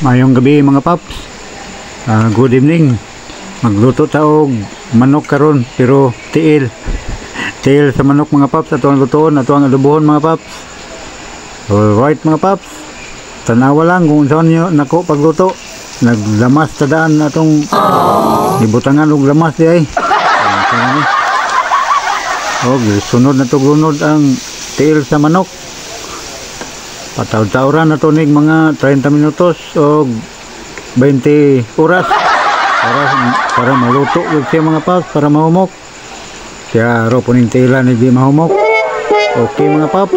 Mayong gabi mga paps. Good evening. Magluto ta og manok karon pero tiil. Tiil sa manok mga paps, ato ang lutoon, ato ang adobohon mga paps. Alright mga paps. Tanawa lang kung saan nyo nako pagluto. Naglamas ta daan atong ibutangan og lamas di ay. Sunod na to gunod ang tiil sa manok. Pataw-tawran na to nig mga 30 minutos o 20 oras para maluto yung siya mga paps, para mahumok. Kaya ro puning tila ni di mahumok. Okay mga paps.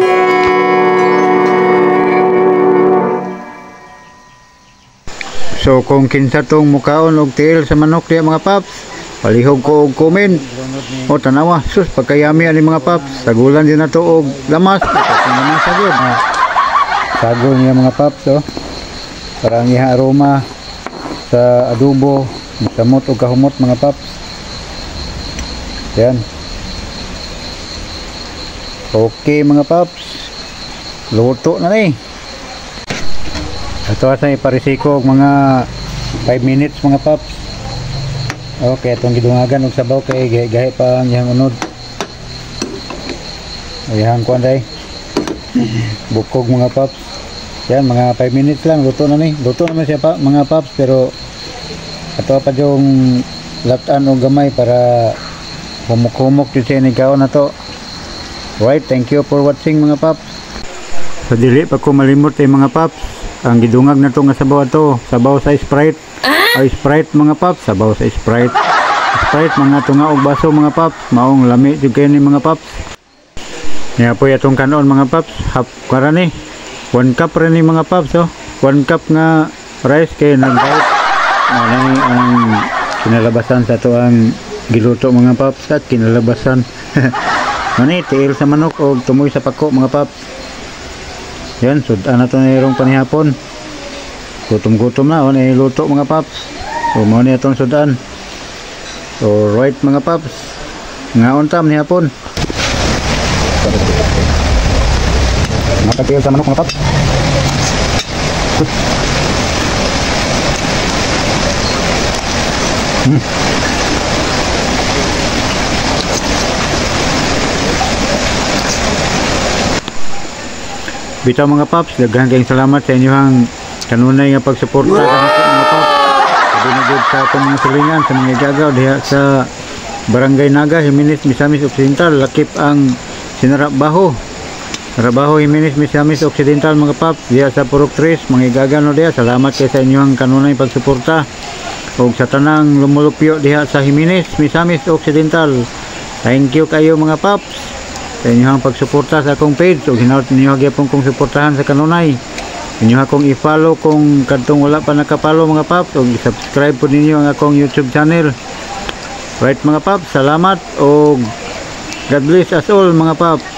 So kung kinsa tong mukaon og tiil sa manok diya mga paps, palihog ko og comment. O tanawa, sus pagkayami ani mga paps, sagulan din na to og lamas. Lamas agad. Sago niya mga paps, oh. Parang iha aroma sa adobo, masamot o kahumot mga paps. Yan. Okay mga paps. Luto na ni. Ito asa iparisiko mga 5 minutes mga paps. Okay, itong gidungagan og sabaw kay gahi pa ang iyang unod. Ayan ko anday. Bukog mga paps. Yan, mga 5 minutes lang, luto na ni. Luto naman siya pa, mga paps, pero ito pa yung latan o gamay para humok-humok yung sinigaw na to. Right, thank you for watching mga paps. So dili pa ko malimot mga paps. Ang gidungag na to nga sabaw to, sabaw sa Sprite. Ay Sprite mga paps, sabaw sa Sprite. Sprite mga tunga og baso mga paps, maong lami jud kay ni mga paps. Nya po atong kanon mga paps, hap karani. 1 cup rin yung mga paps, oh. 1 cup nga rice kay nag-out. Ang kinalabasan sa ito ang giluto mga paps at kinalabasan. Mani, tiil sa manok o tumoy sa pako mga paps. Yan, sudan na ito na irong panihapon. Gutom-gutom na, o niluto mga paps. So, mo na itong sudan. So, right mga paps. Ngaon tam nihapon. Nakatiil sa manok mga paps. Bitaw mga paps, daghang kayong salamat sa inyong kanunay nga pagsuporta kanako mga paps. Dinagod sa atong mga silingan sa mga igagaw diha sa Barangay Naga, Jimenez, Misamis Occidental, lakip ang Sinarap Baho. Trabaho Jimenez, Misamis Occidental mga paps, diya sa Purok 3, mga igagano diya. Salamat kay sa inyong kanunay pagsuporta. O sa tanang lumulupyo diya sa Jimenez, Misamis Occidental. Thank you kayo mga paps sa inyong pagsuporta sa akong page. O hinawat ninyo gyapon kong suportahan sa kanunay. Inyo akong i-follow kung kadtong wala pa nakapollow mga paps. O subscribe po ninyo ang akong YouTube channel. Right mga paps, salamat o God bless us all mga paps.